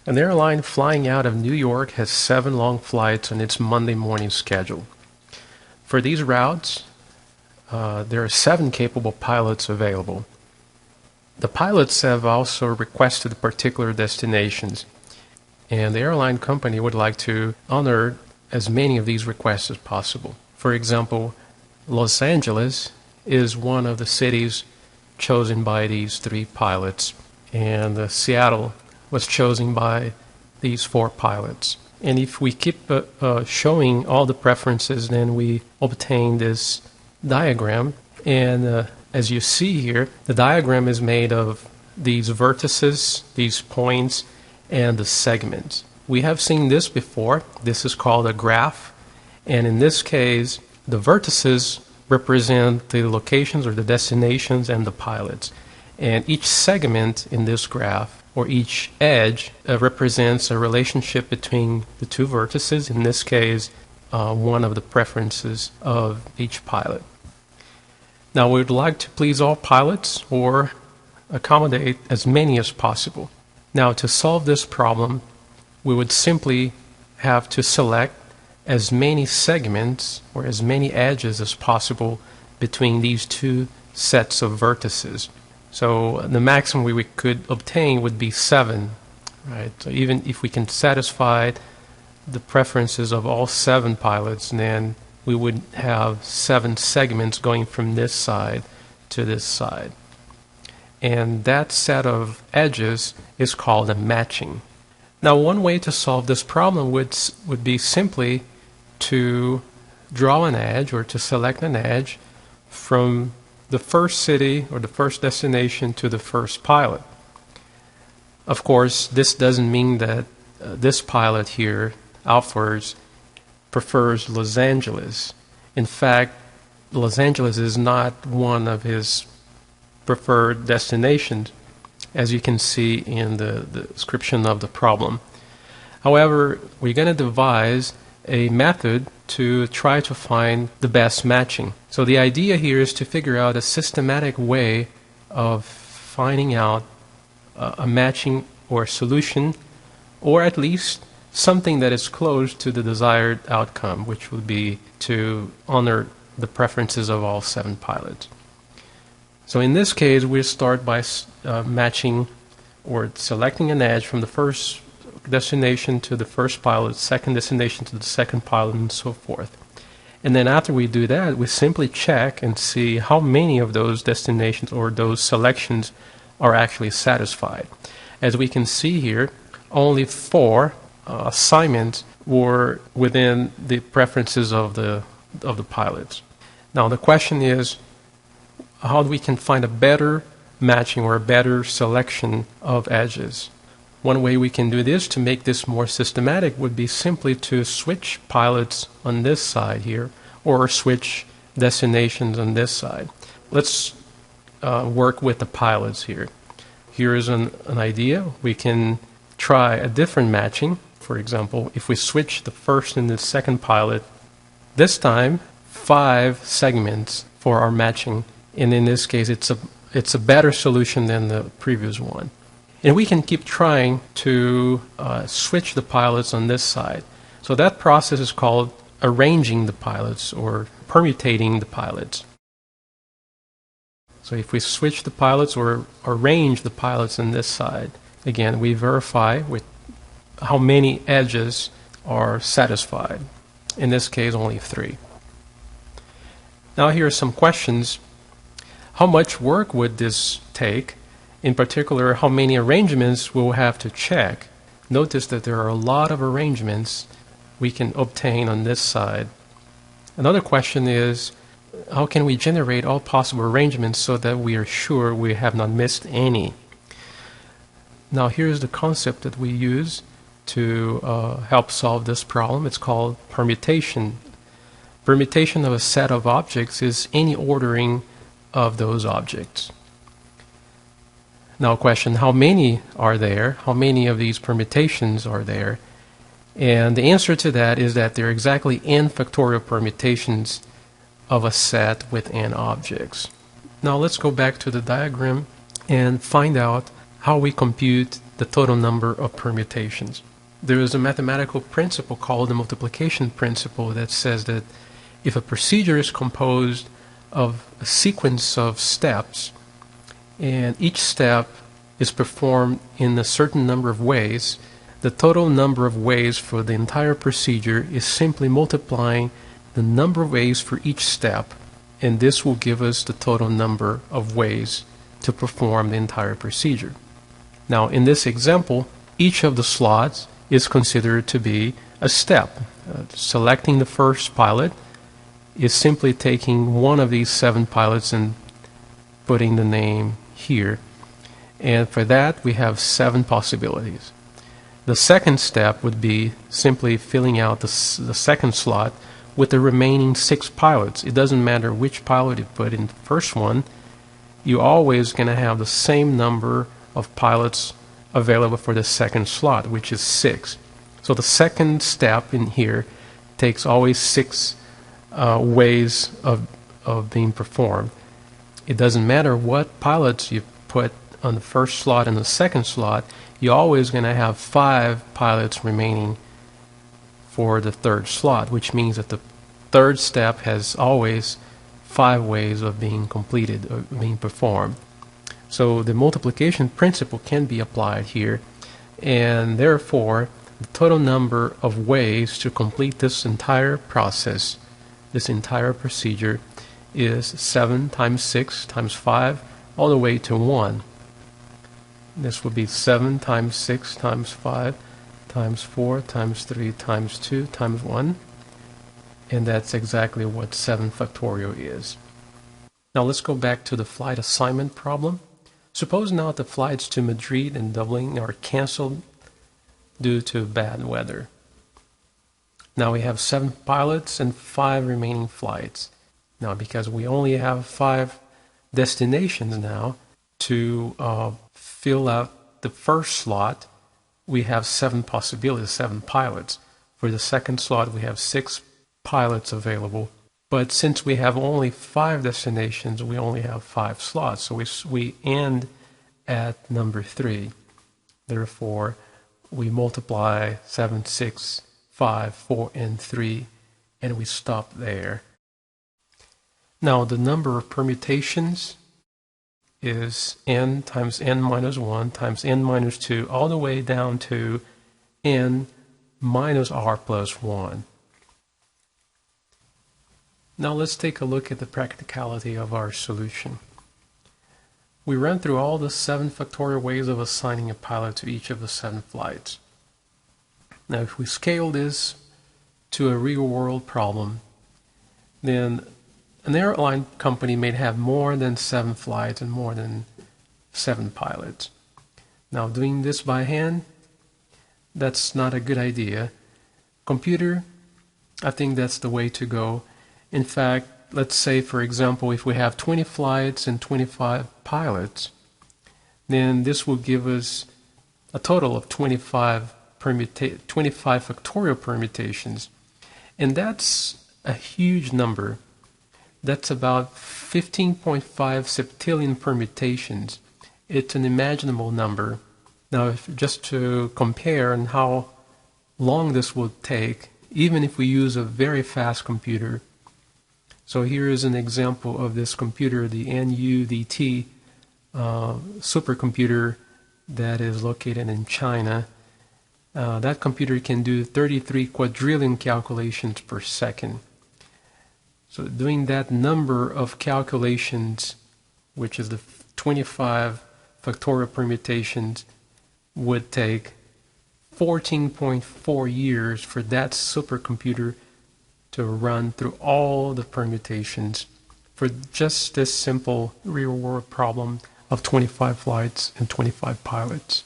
An airline flying out of New York has 7 long flights on its Monday morning schedule. For these routes, there are 7 capable pilots available. The pilots have also requested particular destinations, and the airline company would like to honor as many of these requests as possible. For example, Los Angeles is one of the cities chosen by these 3 pilots, and Seattle was chosen by these 4 pilots. And if we keep showing all the preferences, then we obtain this diagram. And as you see here, the diagram is made of these vertices, these points, and the segments. We have seen this before. This is called a graph. And in this case, the vertices represent the locations or the destinations and the pilots. And each segment in this graph, or each edge, represents a relationship between the 2 vertices, in this case, one of the preferences of each pilot. Now, we would like to please all pilots or accommodate as many as possible. Now, to solve this problem, we would simply have to select as many segments or as many edges as possible between these 2 sets of vertices. So the maximum we could obtain would be 7, right? So even if we can satisfy the preferences of all 7 pilots, then we would have 7 segments going from this side to this side. And that set of edges is called a matching. Now, one way to solve this problem would be simply to draw an edge or to select an edge from the first city or the first destination to the first pilot. Of course, this doesn't mean that this pilot here, Alfors, prefers Los Angeles. In fact, Los Angeles is not one of his preferred destinations, as you can see in the description of the problem. However, we're going to devise a method to try to find the best matching. So the idea here is to figure out a systematic way of finding out a matching or a solution, or at least something that is close to the desired outcome, which would be to honor the preferences of all 7 pilots. So in this case, we start by matching or selecting an edge from the first destination to the first pilot, second destination to the second pilot, and so forth. And then after we do that, we simply check and see how many of those destinations or those selections are actually satisfied. As we can see here, only 4 assignments were within the preferences of the pilots. Now the question is, how we can find a better matching or a better selection of edges? One way we can do this to make this more systematic would be simply to switch pilots on this side here, or switch destinations on this side. Let's work with the pilots here. Here is an idea. We can try a different matching. For example, if we switch the first and the second pilot, this time 5 segments for our matching, and in this case it's a better solution than the previous one. And we can keep trying to switch the pilots on this side. So that process is called arranging the pilots or permutating the pilots. So if we switch the pilots or arrange the pilots on this side, again, we verify with how many edges are satisfied. In this case, only 3. Now here are some questions. How much work would this take? In particular, how many arrangements we'll have to check. Notice that there are a lot of arrangements we can obtain on this side. Another question is, how can we generate all possible arrangements so that we are sure we have not missed any? Now here's the concept that we use to help solve this problem. It's called permutation. Permutation of a set of objects is any ordering of those objects. Now question, how many are there? How many of these permutations are there? And the answer to that is that there are exactly n factorial permutations of a set with n objects. Now let's go back to the diagram and find out how we compute the total number of permutations. There is a mathematical principle called the multiplication principle that says that if a procedure is composed of a sequence of steps, and each step is performed in a certain number of ways, the total number of ways for the entire procedure is simply multiplying the number of ways for each step, and this will give us the total number of ways to perform the entire procedure. Now, in this example, each of the slots is considered to be a step. Selecting the first pilot is simply taking one of these 7 pilots and putting the name here. And for that, we have 7 possibilities. The second step would be simply filling out the second slot with the remaining 6 pilots. It doesn't matter which pilot you put in the first one, you're always going to have the same number of pilots available for the second slot, which is 6. So the second step in here takes always 6 ways of being performed. It doesn't matter what pilots you put on the first slot and the second slot, you're always going to have 5 pilots remaining for the third slot, which means that the third step has always 5 ways of being completed, or being performed. So the multiplication principle can be applied here, and therefore the total number of ways to complete this entire process, this entire procedure, is 7 times 6 times 5 all the way to 1. This would be 7 times 6 times 5 times 4 times 3 times 2 times 1, and that's exactly what 7 factorial is. Now let's go back to the flight assignment problem. Suppose now the flights to Madrid and Dublin are canceled due to bad weather. Now we have 7 pilots and 5 remaining flights. Now because we only have 5 destinations now to fill out the first slot, we have 7 possibilities, 7 pilots. For the second slot we have 6 pilots available. But since we have only 5 destinations, we only have 5 slots. So we end at number 3. Therefore, we multiply 7, 6, 5, 4, and 3, and we stop there. Now, the number of permutations is n times n minus 1 times n minus 2, all the way down to n minus r plus 1. Now let's take a look at the practicality of our solution. We ran through all the 7 factorial ways of assigning a pilot to each of the 7 flights. Now if we scale this to a real-world problem, then an airline company may have more than 7 flights and more than 7 pilots. Now doing this by hand, that's not a good idea. Computer, I think that's the way to go. In fact, let's say, for example, if we have 20 flights and 25 pilots, then this will give us a total of 25 factorial permutations. And that's a huge number. That's about 15.5 septillion permutations. It's an imaginable number. Now, just to compare and how long this will take, even if we use a very fast computer. So here is an example of this computer, the NUDT supercomputer that is located in China. That computer can do 33 quadrillion calculations per second. So doing that number of calculations, which is the 25 factorial permutations, would take 14.4 years for that supercomputer to run through all the permutations for just this simple real-world problem of 25 flights and 25 pilots.